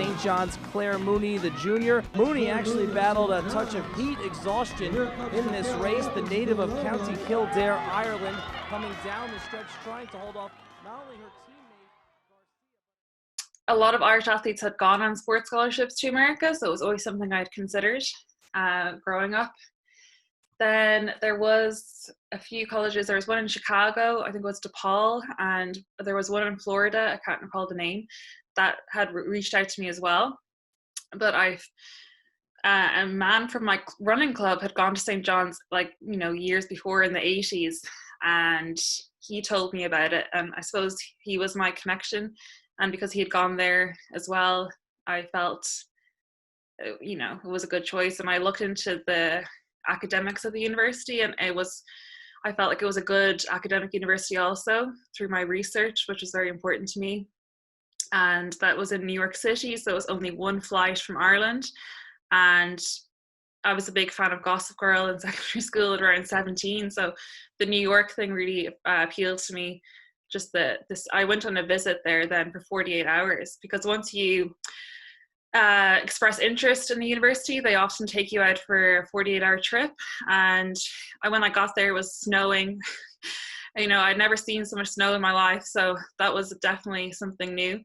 St. John's Claire Mooney, the junior. Mooney actually battled a touch of heat exhaustion in this race. The native of County Kildare, Ireland, coming down the stretch, trying to hold off not only her teammate. A lot of Irish athletes had gone on sports scholarships to America, so it was always something I'd considered growing up. Then there was a few colleges. There was one in Chicago, I think it was DePaul, and there was one in Florida, I can't recall the name, that had reached out to me as well. But a man from my running club had gone to St. John's, years before in the 80s, and he told me about it, and I suppose he was my connection. And because he had gone there as well, I felt, it was a good choice. And I looked into the academics of the university, and I felt like it was a good academic university also through my research, which was very important to me. And that was in New York City, so it was only one flight from Ireland. And I was a big fan of Gossip Girl in secondary school at around 17, so the New York thing really appealed to me. Just I went on a visit there then for 48 hours, because once you express interest in the university, they often take you out for a 48-hour trip. And when I got there, it was snowing. I'd never seen so much snow in my life, so that was definitely something new.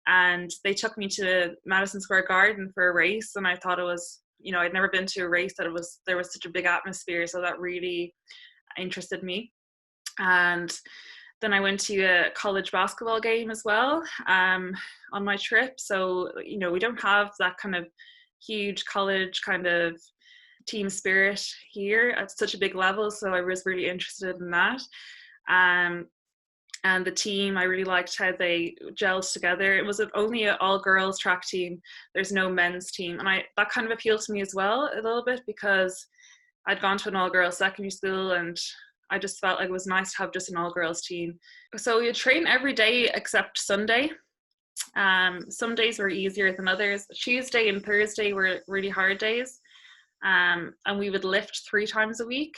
And they took me to Madison Square Garden for a race, and I thought it was, I'd never been to a race there was such a big atmosphere, so that really interested me. And then I went to a college basketball game as well on my trip. So, we don't have that kind of huge college kind of team spirit here at such a big level. So I was really interested in that. And the team, I really liked how they gelled together. It was only an all-girls track team. There's no men's team. And that kind of appealed to me as well a little bit, because I'd gone to an all-girls secondary school, and I just felt like it was nice to have just an all-girls team. So we would train every day except Sunday. Some days were easier than others. Tuesday and Thursday were really hard days. And we would lift 3 times a week.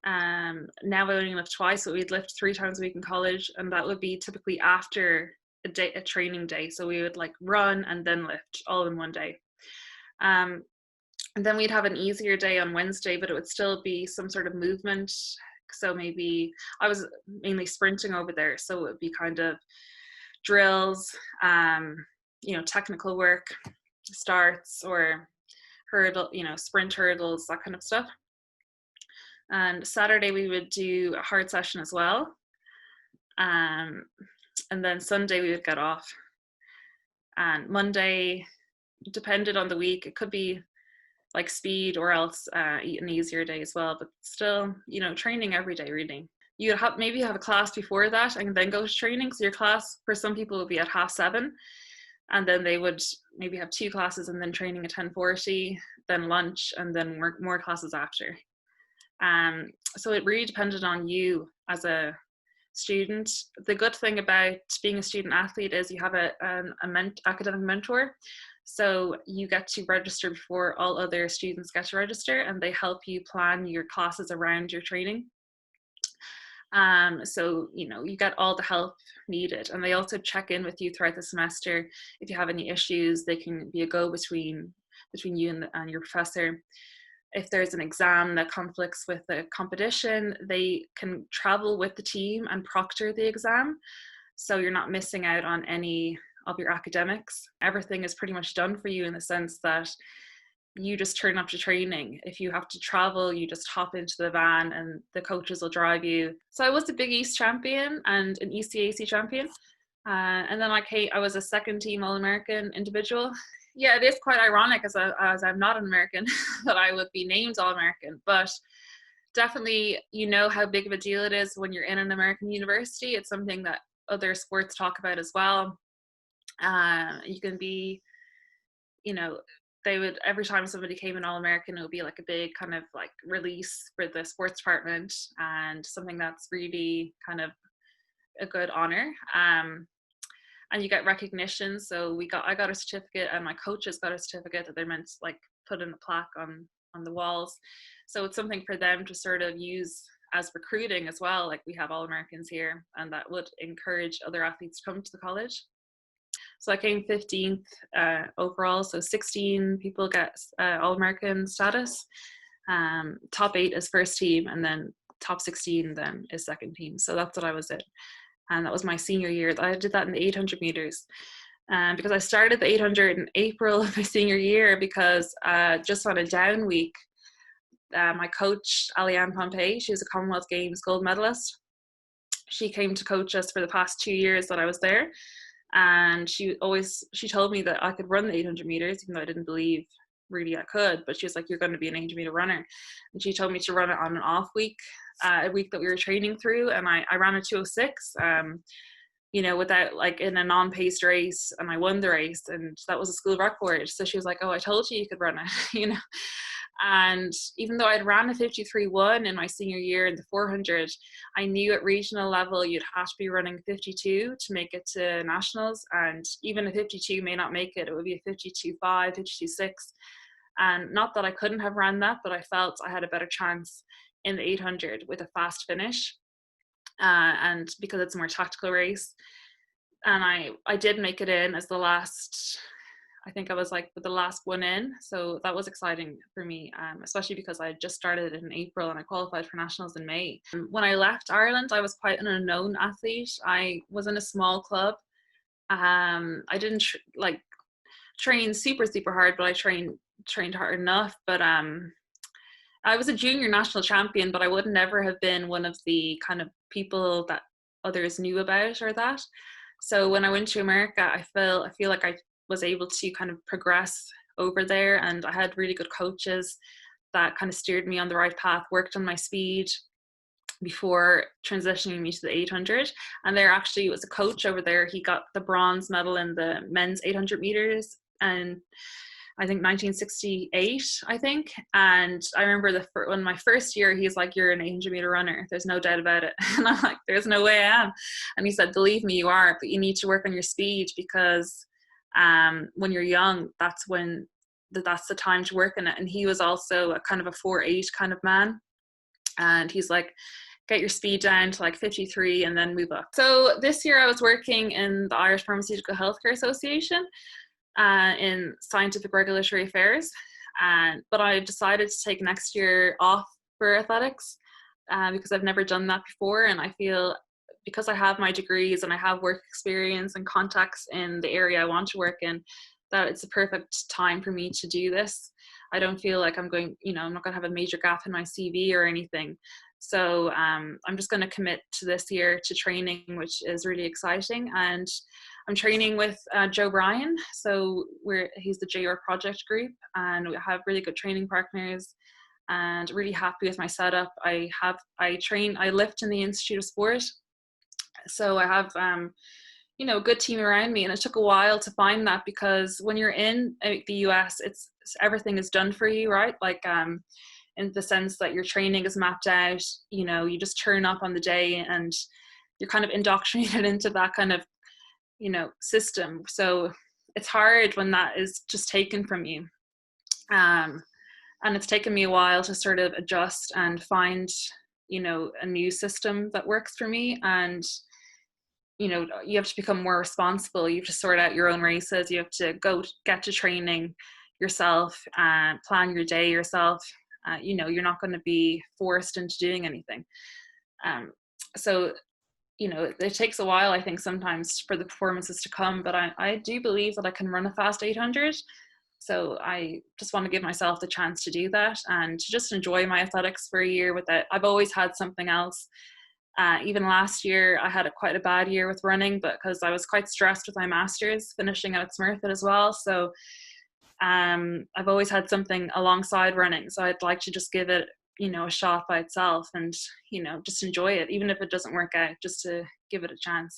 Now I only lift twice, but we'd lift 3 times a week in college, and that would be typically after a training day. So we would run and then lift all in one day. And then we'd have an easier day on Wednesday, but it would still be some sort of movement. So maybe I was mainly sprinting over there, so it would be kind of drills, technical work, starts, or sprint hurdles, that kind of stuff. And Saturday we would do a hard session as well. And then Sunday we would get off. And Monday, depended on the week, it could be speed or else an easier day as well. But still, training every day really. You would maybe have a class before that and then go to training. So your class for some people would be at 7:30. And then they would maybe have 2 classes and then training at 10:40, then lunch, and then more classes after. So it really depended on you as a student. The good thing about being a student athlete is you have an academic mentor. So you get to register before all other students get to register, and they help you plan your classes around your training. So, you get all the help needed, and they also check in with you throughout the semester. If you have any issues, they can be a go-between between you and your professor. If there's an exam that conflicts with the competition, they can travel with the team and proctor the exam. So you're not missing out on any of your academics. Everything is pretty much done for you in the sense that you just turn up to training. If you have to travel, you just hop into the van and the coaches will drive you. So I was a Big East champion and an ECAC champion. And then I was a second team All-American individual. Yeah, it is quite ironic as I'm not an American that I would be named All-American, but definitely how big of a deal it is when you're in an American university. It's something that other sports talk about as well. You can be, they would, every time somebody came in All-American, it would be like a big kind of release for the sports department, and something that's really kind of a good honor. And you get recognition. So I got a certificate, and my coaches got a certificate that they're meant to put in a plaque on the walls. So it's something for them to sort of use as recruiting as well. We have All-Americans here, and that would encourage other athletes to come to the college. So I came 15th overall. So 16 people get All-American status. Top 8 is first team, and then top 16 then is second team. So that's what I was in. And that was my senior year. I did that in the 800 meters. Because I started the 800 in April of my senior year, because just on a down week, my coach, Aliane Pompey, she was a Commonwealth Games gold medalist. She came to coach us for the past 2 years that I was there. And she told me that I could run the 800 meters, even though I didn't believe really I could. But she was like, you're going to be an 800 meter runner. And she told me to run it on an off week, a week that we were training through. And I ran a 2:06. Without, like, in a non-paced race, and I won the race, and that was a school record. So she was like, oh, I told you could run it, And even though I'd ran a 53.1 in my senior year in the 400, I knew at regional level you'd have to be running 52 to make it to nationals, and even a 52 may not make it. It would be a 52.5, 52.6. And not that I couldn't have ran that, but I felt I had a better chance in the 800 with a fast finish. And because it's a more tactical race. And I did make it in as the last, I think I was like the last one in. So that was exciting for me, especially because I just started in April and I qualified for nationals in May. When I left Ireland, I was quite an unknown athlete. I was in a small club. I didn't train super hard, but I trained hard enough. But I was a junior national champion, but I would never have been one of the kind of people that others knew about or that. So when I went to America, I feel like I was able to kind of progress over there, and I had really good coaches that kind of steered me on the right path, worked on my speed before transitioning me to the 800. And there actually was a coach over there. He got the bronze medal in the men's 800 meters, and I think 1968, I think. And I remember when my first year, he's like, you're an 800 meter runner. There's no doubt about it. And I'm like, there's no way I am. And he said, believe me, you are, but you need to work on your speed, because when you're young, that's the time to work in it. And he was also a kind of a 4.8 kind of man. And he's like, get your speed down to like 53 and then move up. So this year I was working in the Irish Pharmaceutical Healthcare Association, in scientific regulatory affairs, but I decided to take next year off for athletics, because I've never done that before, and I feel because I have my degrees and I have work experience and contacts in the area I want to work in, that it's a perfect time for me to do this. I don't feel like I'm not going to have a major gap in my CV or anything. So I'm just going to commit to this year to training, which is really exciting. And I'm training with Joe Bryan. So he's the JR Project Group, and we have really good training partners, and really happy with my setup. I lift in the Institute of Sport. So I have, a good team around me. And it took a while to find that, because when you're in the US, everything is done for you, right? Like, in the sense that your training is mapped out, you just turn up on the day and you're kind of indoctrinated into that kind of, system. So it's hard when that is just taken from you. And it's taken me a while to sort of adjust and find, a new system that works for me. And, you have to become more responsible. You have to sort out your own races. You have to go get to training yourself and plan your day yourself. You're not going to be forced into doing anything. So it takes a while, I think, sometimes for the performances to come, but I do believe that I can run a fast 800. So I just want to give myself the chance to do that and to just enjoy my athletics for a year without. I've always had something else. Even last year, I had quite a bad year with running, but because I was quite stressed with my master's finishing at Smurfit as well. So I've always had something alongside running. So I'd like to just give it, a shot by itself and, just enjoy it, even if it doesn't work out, just to give it a chance.